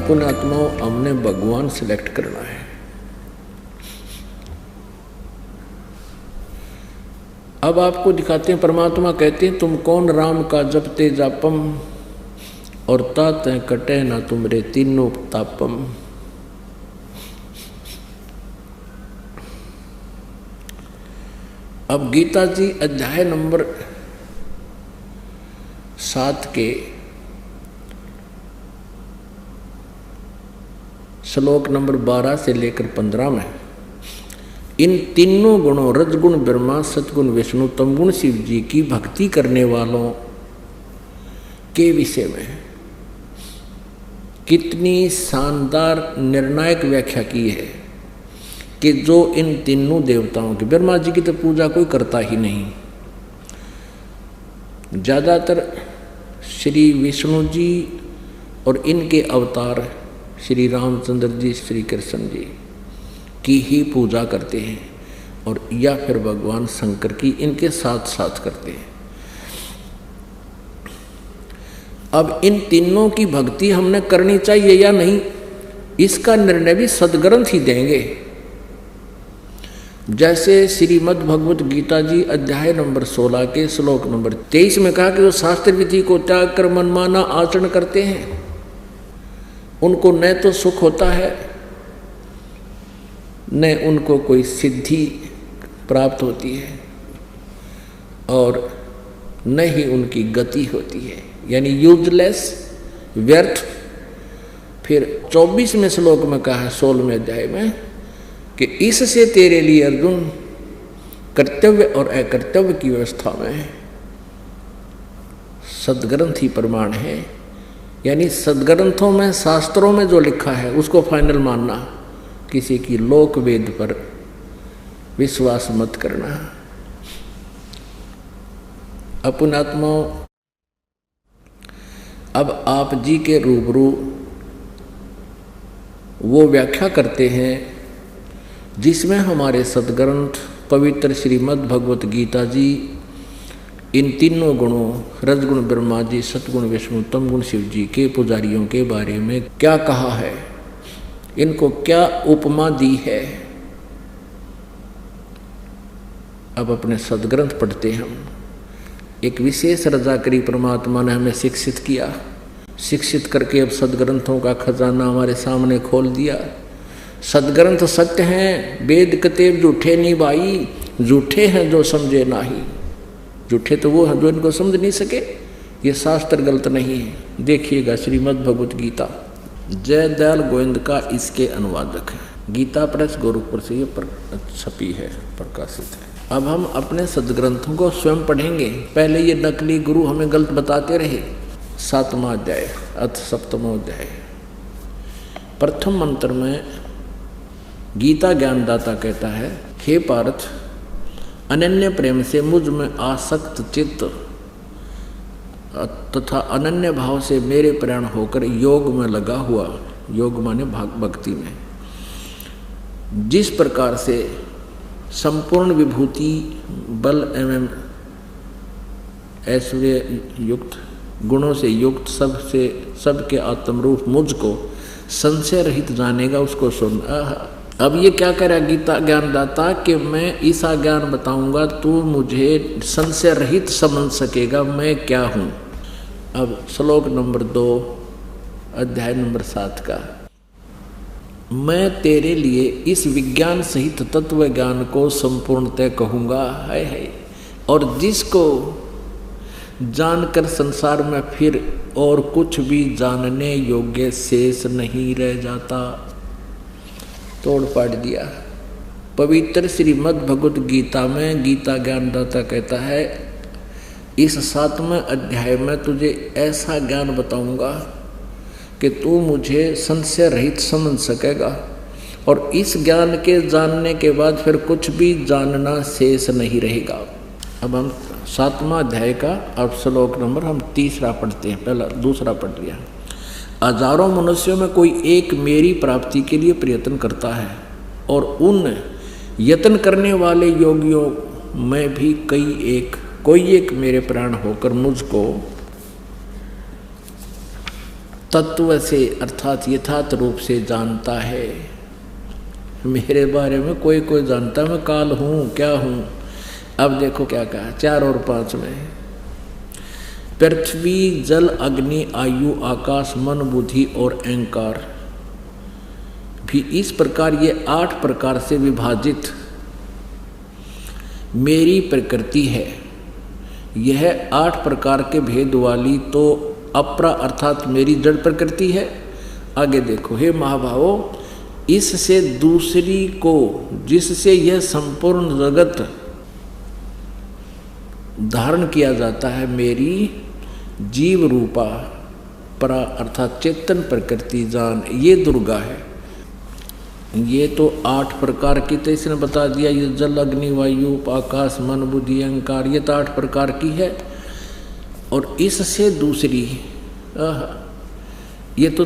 अपन आत्माओं हमने भगवान सिलेक्ट करना है। अब आपको दिखाते हैं, परमात्मा कहते हैं तुम कौन राम का जपते जापम और तात कटे ना तुमरे तीनों तापम। अब गीता जी अध्याय नंबर 7 के श्लोक नंबर 12 से लेकर 15 में इन तीनों गुणों रजगुण ब्रह्मा, सतगुण विष्णु, तमगुण शिव जी की भक्ति करने वालों के विषय में कितनी शानदार निर्णायक व्याख्या की है कि जो इन तीनों देवताओं की, ब्रह्मा जी की तो पूजा कोई करता ही नहीं, ज़्यादातर श्री विष्णु जी और इनके अवतार श्री रामचंद्र जी, श्री कृष्ण जी की ही पूजा करते हैं, और या फिर भगवान शंकर की इनके साथ साथ करते हैं। अब इन तीनों की भक्ति हमने करनी चाहिए या नहीं, इसका निर्णय भी सद्ग्रंथ ही देंगे। जैसे श्रीमद् भगवत गीता जी अध्याय नंबर 16 के श्लोक नंबर 23 में कहा कि जो शास्त्र विधि को त्याग कर मनमाना आचरण करते हैं उनको न तो सुख होता है न उनको कोई सिद्धि प्राप्त होती है और न ही उनकी गति होती है, यानी यूजलेस, व्यर्थ। फिर 24वें श्लोक में कहा है 16वें अध्याय में कि इससे तेरे लिए अर्जुन कर्तव्य और अकर्तव्य की व्यवस्था में सद्ग्रंथ ही प्रमाण है, यानी सद्ग्रंथों में, शास्त्रों में जो लिखा है उसको फाइनल मानना, किसी की लोक वेद पर विश्वास मत करना। अपन आत्माओं, अब आप जी के रूबरू वो व्याख्या करते हैं जिसमें हमारे सद्ग्रंथ पवित्र श्रीमद् भगवत गीता जी इन तीनों गुणों रजगुण ब्रह्मा जी, सतगुण विष्णु, तमगुण शिव जी के पुजारियों के बारे में क्या कहा है, इनको क्या उपमा दी है। अब अपने सद्ग्रंथ पढ़ते हम। एक विशेष रजाकरी परमात्मा ने हमें शिक्षित किया, शिक्षित करके अब सद्ग्रंथों का खजाना हमारे सामने खोल दिया। सद्ग्रंथ सत्य हैं, वेद कतेब झूठे नहीं भाई, झूठे हैं जो समझे नाही। झूठे तो वो हैं जो इनको समझ नहीं सके, ये शास्त्र गलत नहीं है। देखिएगा श्रीमद् भगवत गीता, जय दयाल गोविंद का इसके अनुवादक है, गीता प्रेस गोरखपुर से ये छपी है, प्रकाशित है। अब हम अपने सद्ग्रंथों को स्वयं पढ़ेंगे। पहले ये नकली गुरु हमें गलत बताते रहे। 7वां अध्याय अथ 7वां अध्याय प्रथम मंत्र में गीता ज्ञानदाता कहता है, हे पार्थ, अनन्य प्रेम से मुझ में आसक्त चित्त तथा अनन्य भाव से मेरे प्राण होकर योग में लगा हुआ, योग माने भक्ति में, जिस प्रकार से संपूर्ण विभूति, बल एवं ऐश्वर्य युक्त, गुणों से युक्त, सबके आत्मरूप मुझको संशय रहित जानेगा, उसको सुन। अब ये क्या कह रहा गीता ज्ञानदाता कि मैं ऐसा ज्ञान बताऊंगा तू मुझे संशय रहित समझ सकेगा मैं क्या हूँ। अब श्लोक नंबर 2 अध्याय नंबर 7 का, मैं तेरे लिए इस विज्ञान सहित तत्व ज्ञान को संपूर्णतः कहूँगा, है और जिसको जानकर संसार में फिर और कुछ भी जानने योग्य शेष नहीं रह जाता। तोड़ पाड़ दिया। पवित्र श्रीमद् भगवत गीता में गीता ज्ञानदाता कहता है, इस 7वें अध्याय में तुझे ऐसा ज्ञान बताऊंगा कि तू मुझे संशय रहित समझ सकेगा, और इस ज्ञान के जानने के बाद फिर कुछ भी जानना शेष नहीं रहेगा। अब हम 7वां अध्याय का अब श्लोक नंबर हम 3 पढ़ते हैं, पहला 2 पढ़ लिया। हजारों मनुष्यों में कोई एक मेरी प्राप्ति के लिए प्रयत्न करता है, और उन यत्न करने वाले योगियों में भी कोई एक मेरे प्राण होकर मुझको तत्व से अर्थात यथार्थ रूप से जानता है। मेरे बारे में कोई कोई जानता है मैं काल हूँ क्या हूँ। अब देखो क्या कहा 4 और 5 में, पृथ्वी जल अग्नि आयु आकाश मन बुद्धि और अहंकार भी इस प्रकार ये 8 प्रकार से विभाजित मेरी प्रकृति है। यह 8 प्रकार के भेद वाली तो अपरा अर्थात मेरी जड़ प्रकृति है। आगे देखो, हे महाभावो, इससे दूसरी को जिससे यह संपूर्ण जगत धारण किया जाता है मेरी जीव रूपा परा अर्थात चेतन प्रकृति जान, ये दुर्गा है। ये तो 8 प्रकार की तो इसने बता दिया, ये जल अग्नि वायु आकाश मन बुद्धि अहंकार, ये तो 8 प्रकार की है। और इससे दूसरी ये तो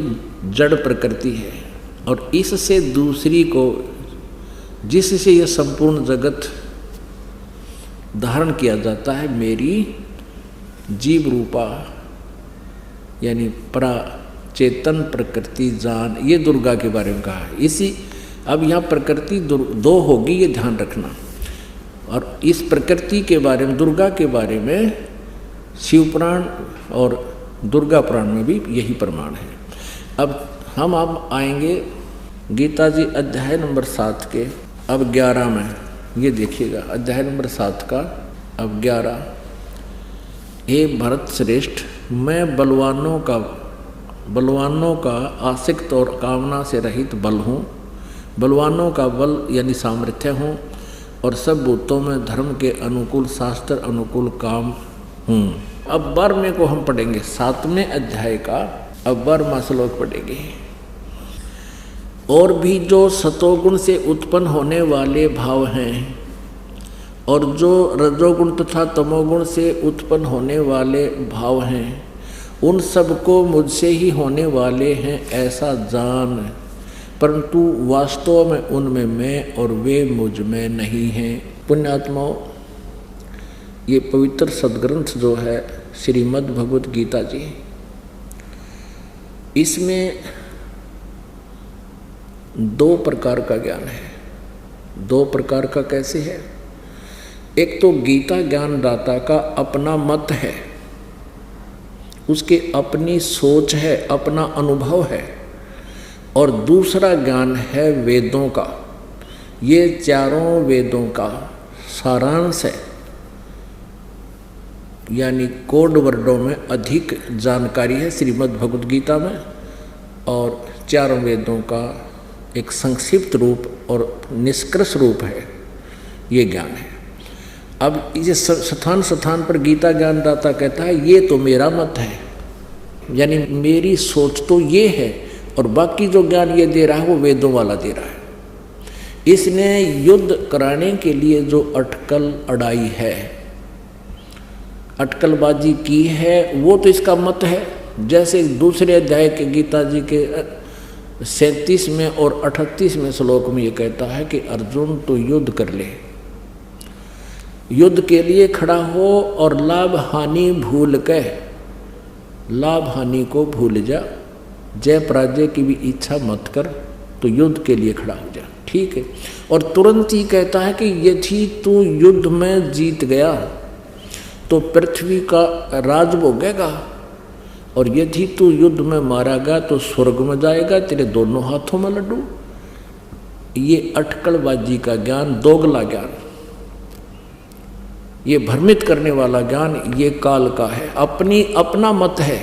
जड़ प्रकृति है, और इससे दूसरी को जिससे यह संपूर्ण जगत धारण किया जाता है मेरी जीव रूपा यानी परा चेतन प्रकृति जान, ये दुर्गा के बारे में कहा है। इसी अब यहाँ प्रकृति 2 होगी, ये ध्यान रखना। और इस प्रकृति के बारे में दुर्गा के बारे में शिव पुराण और दुर्गा पुराण में भी यही प्रमाण है। अब हम आएंगे गीता जी अध्याय नंबर 7 के अब 11 में। ये देखिएगा अध्याय नंबर 7 का अब 11। हे भरत श्रेष्ठ, मैं बलवानों का आसक्त और कामना से रहित बल हूँ, बलवानों का बल यानी सामर्थ्य हूँ, और सब भूतों में धर्म के अनुकूल शास्त्र अनुकूल काम हूँ। अब 12वें को हम पढ़ेंगे 7वें अध्याय का, अब 12वां श्लोक पढ़ेंगे। और भी जो सतोगुण से उत्पन्न होने वाले भाव हैं और जो रजोगुण तथा तमोगुण से उत्पन्न होने वाले भाव हैं, उन सबको मुझसे ही होने वाले हैं ऐसा जान, परंतु वास्तव में उनमें मैं और वे मुझ में नहीं हैं। पुण्यात्माओं, ये पवित्र सदग्रंथ जो है श्रीमद् भगवत गीता जी, इसमें 2 प्रकार का ज्ञान है। 2 प्रकार का कैसे है? एक तो गीता ज्ञानदाता का अपना मत है, उसके अपनी सोच है, अपना अनुभव है, और दूसरा ज्ञान है वेदों का। ये चारों वेदों का सारांश है, यानी कोड वर्डों में अधिक जानकारी है श्रीमद् भगवद गीता में, और चारों वेदों का एक संक्षिप्त रूप और निष्कर्ष रूप है ये ज्ञान है। अब इसे स्थान स्थान पर गीता ज्ञानदाता कहता है ये तो मेरा मत है, यानी मेरी सोच तो ये है, और बाकी जो ज्ञान ये दे रहा है वो वेदों वाला दे रहा है। इसने युद्ध कराने के लिए जो अटकल अड़ाई है, अटकलबाजी की है, वो तो इसका मत है। जैसे दूसरे अध्याय के गीता जी के 37वें और 38वें श्लोक में ये कहता है कि अर्जुन तो युद्ध कर ले, युद्ध के लिए खड़ा हो और लाभ हानि भूल के, लाभ हानि को भूल जा, जय पराजय की भी इच्छा मत कर, तो युद्ध के लिए खड़ा हो जा। ठीक है। और तुरंत ही कहता है कि यदि तू युद्ध में जीत गया तो पृथ्वी का राज भोगेगा, और यदि तू युद्ध में मारा गया तो स्वर्ग में जाएगा, तेरे दोनों हाथों में लड्डू। ये अटकलबाजी का ज्ञान, दोगला ज्ञान, ये भ्रमित करने वाला ज्ञान, ये काल का है, अपना मत है।